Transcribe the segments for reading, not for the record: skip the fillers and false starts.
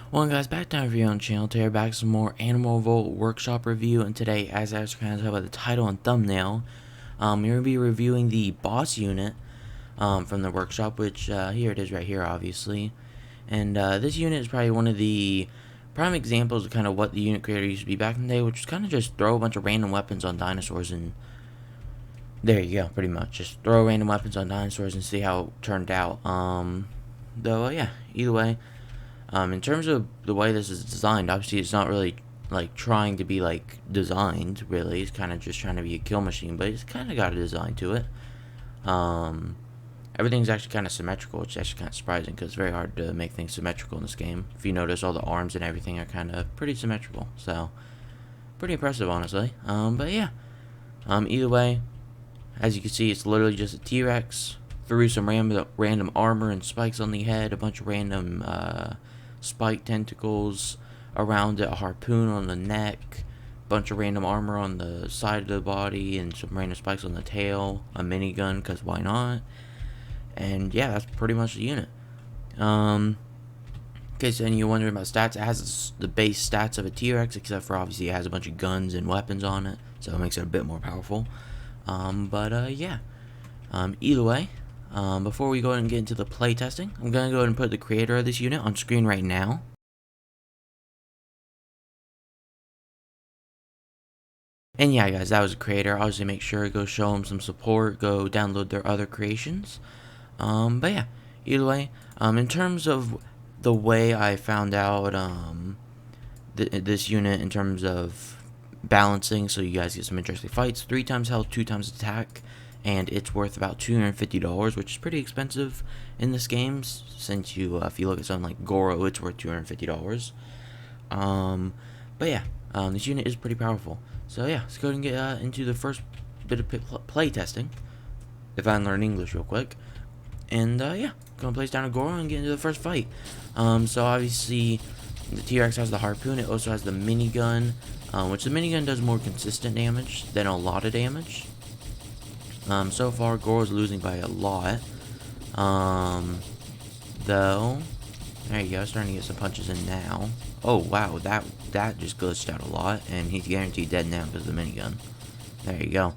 Well guys, back to our video on the channel today. Back some more Animal Revolt workshop review, and today, as I was kind of talking about the title and thumbnail, we're going to be reviewing the boss unit from the workshop, which here it is right here, obviously. And this unit is probably one of the prime examples of kind of what the unit creator used to be back in the day, which was kind of just throw a bunch of random weapons on dinosaurs, and there you go, pretty much. Just throw random weapons on dinosaurs and see how it turned out. Yeah, either way. In terms of the way this is designed, obviously it's not really like trying to be like designed. Really, it's kind of just trying to be a kill machine, but it's kind of got a design to it. Everything's actually kind of symmetrical, which is actually kind of surprising because it's very hard to make things symmetrical in this game. If you notice, all the arms and everything are kind of pretty symmetrical, so pretty impressive, honestly. But yeah, either way, as you can see, it's literally just a T-Rex. Threw some random armor and spikes on the head, a bunch of random spike tentacles around it, a harpoon on the neck, bunch of random armor on the side of the body, and some random spikes on the tail, a minigun, because why not? And yeah, that's pretty much the unit. Okay, so then you're wondering about stats. It has the base stats of a T-Rex, except for obviously it has a bunch of guns and weapons on it, so it makes it a bit more powerful. Yeah. Either way, before we go ahead and get into the playtesting, I'm going to go ahead and put the creator of this unit on screen right now. And yeah, guys, that was the creator. Obviously, make sure to go show them some support. Go download their other creations. But yeah, either way, in terms of the way I found out this unit in terms of balancing, so you guys get some interesting fights. 3 times health, 2 times attack, and it's worth about $250, which is pretty expensive in this game. Since if you look at something like Goro, it's worth $250. But yeah, this unit is pretty powerful. So yeah, let's go ahead and get into the first bit of play testing. If I can learn English real quick. And yeah, gonna place down a Goro and get into the first fight. So obviously, the T-Rex has the harpoon. It also has the minigun, which the minigun does more consistent damage than a lot of damage. So far, Goro's losing by a lot. Though, there you go, starting to get some punches in now. Oh wow, that just glitched out a lot, and he's guaranteed dead now because of the minigun. There you go.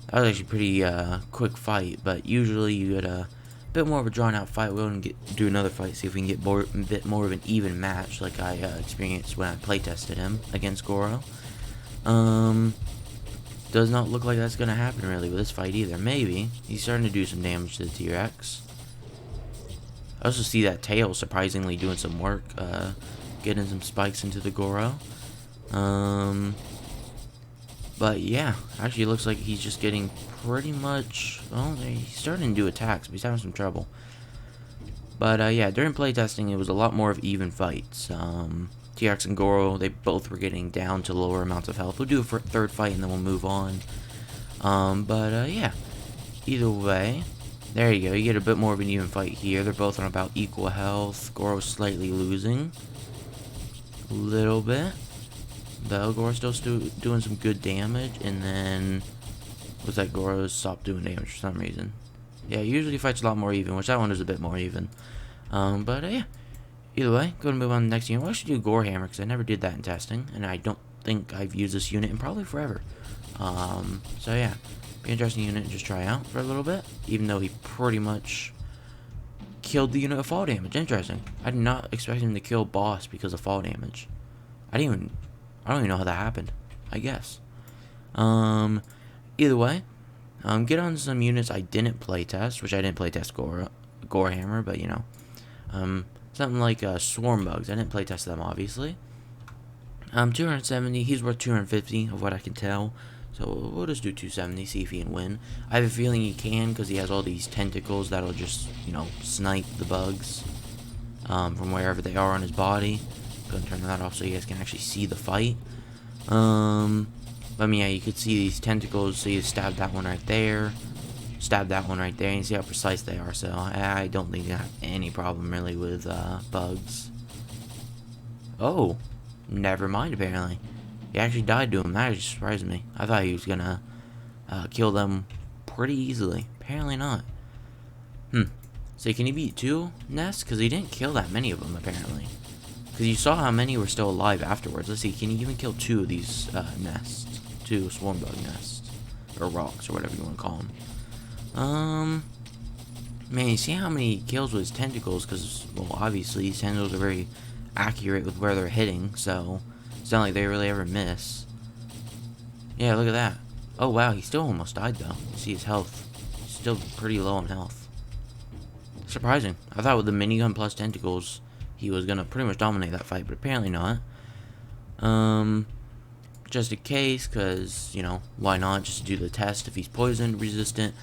That was actually a pretty quick fight, but usually you get a bit more of a drawn out fight. We'll do another fight, see if we can get a bit more of an even match, like I experienced when I playtested him against Goro. Does not look like that's gonna happen really with this fight either. Maybe he's starting to do some damage to the T-Rex. I also see that tail surprisingly doing some work, getting some spikes into the Goro. But yeah, actually it looks like he's just getting pretty much, well, he's starting to do attacks, but he's having some trouble. But yeah, during playtesting it was a lot more of even fights. T-Rex and Goro, they both were getting down to lower amounts of health. We'll do a third fight and then we'll move on. Yeah, either way, there you go, you get a bit more of an even fight here. They're both on about equal health. Goro's slightly losing a little bit, though Goro's still doing some good damage, and then looks like Goro's stopped doing damage for some reason. Yeah, usually fights a lot more even, which that one is a bit more even. Yeah, either way, go and move on to the next unit. We'll actually do Gore Hammer, because I never did that in testing, and I don't think I've used this unit in probably forever. So yeah, be an interesting unit to just try out for a little bit, even though he pretty much killed the unit with fall damage. Interesting. I did not expect him to kill boss because of fall damage. I don't even know how that happened, I guess. Either way, get on some units I didn't playtest, which I didn't playtest Gore Hammer, but you know, something like Swarm Bugs. I didn't playtest them, obviously. 270, he's worth 250 of what I can tell. So we'll just do 270, see if he can win. I have a feeling he can, because he has all these tentacles that'll just, you know, snipe the bugs from wherever they are on his body. Go and turn that off so you guys can actually see the fight. But yeah, you could see these tentacles, so you stab that one right there, stab that one right there, and you see how precise they are. So I don't think I have any problem really with bugs. Oh, never mind, apparently. He actually died to him. That just surprised me. I thought he was gonna kill them pretty easily. Apparently not. So can he beat 2 nests? Because he didn't kill that many of them, apparently. Because you saw how many were still alive afterwards. Let's see, can you even kill 2 of these nests? 2 swarm bug nests. Or rocks, or whatever you want to call them. Man, you see how many kills with his tentacles? Because, well, obviously these tentacles are very accurate with where they're hitting, so it's not like they really ever miss. Yeah, look at that. Oh, wow, he still almost died, though. You see his health. He's still pretty low on health. Surprising. I thought with the minigun plus tentacles, he was gonna pretty much dominate that fight, but apparently not. Just in case, because, you know, why not? Just do the test if he's poison resistant.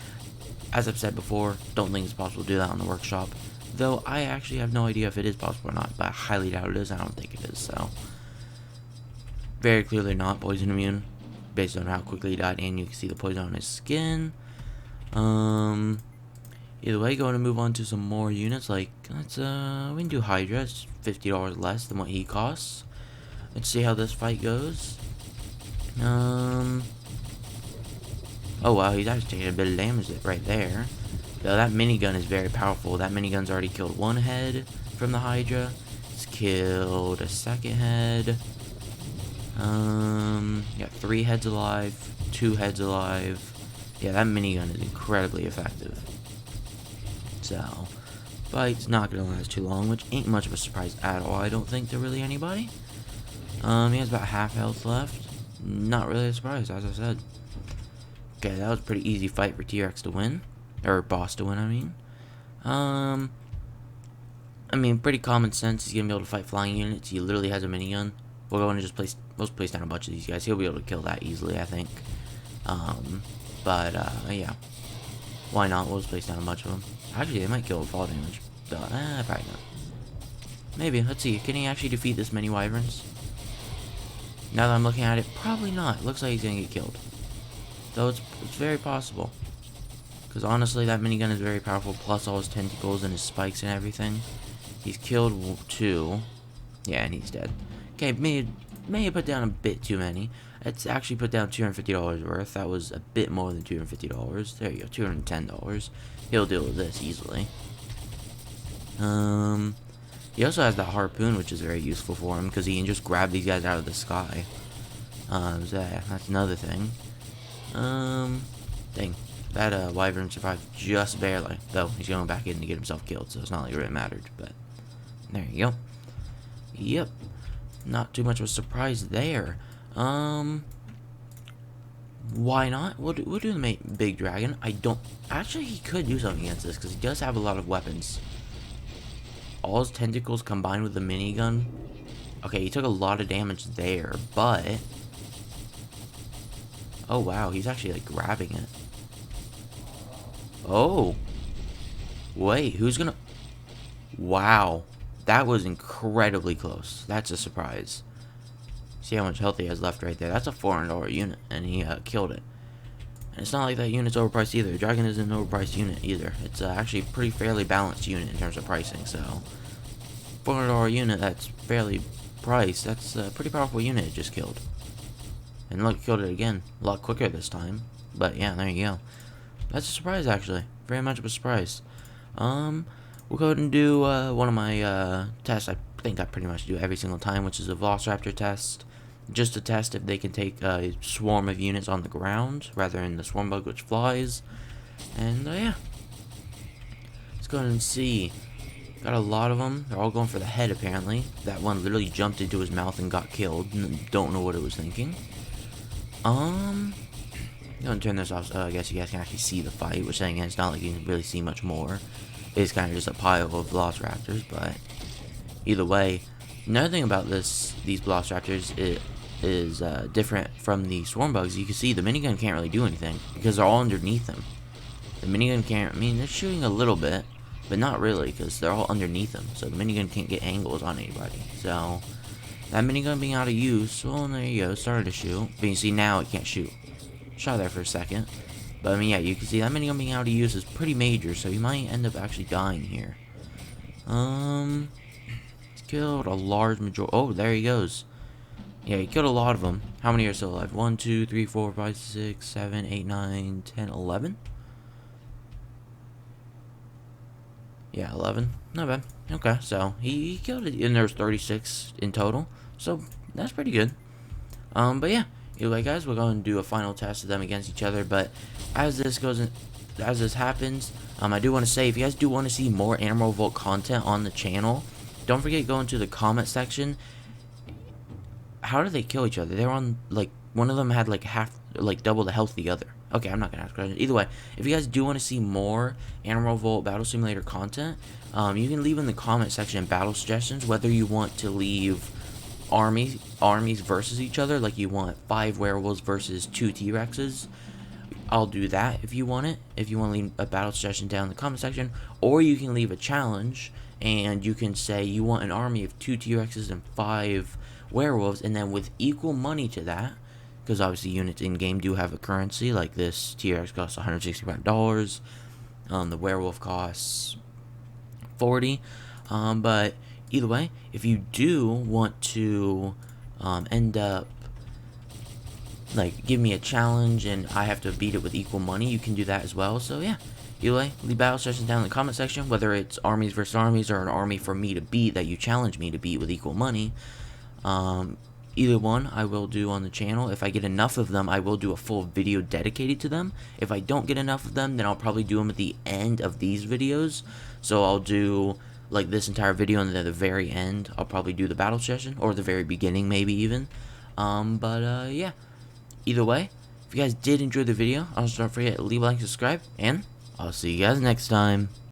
As I've said before, don't think it's possible to do that on the workshop. Though, I actually have no idea if it is possible or not, but I highly doubt it is. I don't think it is, so. Very clearly not poison immune, based on how quickly he died, and you can see the poison on his skin. Either way, going to move on to some more units, like, let's, we can do Hydra. It's $50 less than what he costs. Let's see how this fight goes. Oh wow, he's actually taking a bit of damage right there. Though that minigun is very powerful. That minigun's already killed 1 head from the Hydra. It's killed a 2nd head. Got 3 heads alive, 2 heads alive. Yeah, that minigun is incredibly effective. So, fight's not gonna last too long, which ain't much of a surprise at all, I don't think, to really anybody. He has about half health left. Not really a surprise, as I said. Okay, that was a pretty easy fight for T-Rex to win. Or boss to win, I mean, pretty common sense. He's gonna be able to fight flying units. He literally has a minigun. We'll go and just place down a bunch of these guys. He'll be able to kill that easily, I think. Yeah. Why not? We'll just place down a bunch of them. Actually, they might kill with fall damage. But, probably not. Maybe. Let's see. Can he actually defeat this many wyverns? Now that I'm looking at it, probably not. Looks like he's gonna get killed. Though it's very possible. Because honestly, that minigun is very powerful, plus all his tentacles and his spikes and everything. He's killed 2. Yeah, and he's dead. Okay, may have put down a bit too many. It's actually put down $250 worth. That was a bit more than $250. There you go, $210. He'll deal with this easily. He also has that harpoon, which is very useful for him, because he can just grab these guys out of the sky. So yeah, that's another thing. Dang. That wyvern survived just barely. Though, he's going back in to get himself killed, so it's not like it really mattered. But, there you go. Yep. Not too much of a surprise there. Why not? We'll do the big dragon. Actually, he could do something against this, because he does have a lot of weapons. All his tentacles combined with the minigun. Okay, he took a lot of damage there, but... Oh, wow, he's actually, like, grabbing it. Oh. Wait, who's gonna... Wow. That was incredibly close. That's a surprise. See how much health he has left right there. That's a $400 unit, and he killed it. And it's not like that unit's overpriced either. Dragon isn't an overpriced unit either. It's actually a pretty fairly balanced unit in terms of pricing, so... $400 unit that's fairly priced. That's a pretty powerful unit it just killed. And look, killed it again. A lot quicker this time. But yeah, there you go. That's a surprise, actually. Very much of a surprise. We'll go ahead and do one of my tests. I think I pretty much do every single time, which is a Velociraptor test. Just to test if they can take a swarm of units on the ground, rather than the swarm bug which flies. And yeah. Let's go ahead and see. Got a lot of them. They're all going for the head, apparently. That one literally jumped into his mouth and got killed. Don't know what it was thinking. I'm gonna turn this off so I guess you guys can actually see the fight, which again, it's not like you can really see much more. It's kind of just a pile of Velociraptors, but either way, another thing about these Velociraptors is different from the swarm bugs. You can see the minigun can't really do anything because they're all underneath them. The minigun can't, I mean, they're shooting a little bit, but not really because they're all underneath them, so the minigun can't get angles on anybody. So that minigun being out of use, well, there you go, started to shoot, but you see now it can't shoot. Shot there for a second. But I mean, yeah, you can see that minigun being out of use is pretty major, so he might end up actually dying here. He's killed a large majority. Oh, there he goes. Yeah, he killed a lot of them. How many are still alive? 1, 2, 3, 4, 5, 6, 7, 8, 9, 10, 11? Yeah, 11. Not bad. Okay, so he killed it, and there's 36 in total. So that's pretty good. But yeah, anyway, guys, we're going to do a final test of them against each other. But as this goes in, as this happens, I do want to say, if you guys do want to see more Animal Revolt content on the channel, don't forget to go into the comment section. How did they kill each other? They were on, like, one of them had like double the health of the other. Okay, I'm not gonna ask questions. Either way, if you guys do want to see more Animal Revolt Battle Simulator content, you can leave in the comment section battle suggestions, whether you want to leave armies versus each other, like you want 5 werewolves versus 2 T-Rexes. I'll do that if you want it. If you want to leave a battle suggestion down in the comment section, or you can leave a challenge and you can say you want an army of 2 T-Rexes and 5 werewolves, and then with equal money to that, because obviously units in game do have a currency. Like this T-Rex costs $165. The werewolf costs 40. But either way, if you do want to end up like give me a challenge and I have to beat it with equal money, you can do that as well. So yeah, either way, leave battle suggestions down in the comment section, whether it's armies versus armies or an army for me to beat that you challenge me to beat with equal money. Either one I will do on the channel. If I get enough of them, I will do a full video dedicated to them. If I don't get enough of them, then I'll probably do them at the end of these videos. So I'll do like this entire video, and then at the very end I'll probably do the battle session, or the very beginning maybe even. Yeah, either way, if you guys did enjoy the video, don't forget to leave a like, subscribe, and I'll see you guys next time.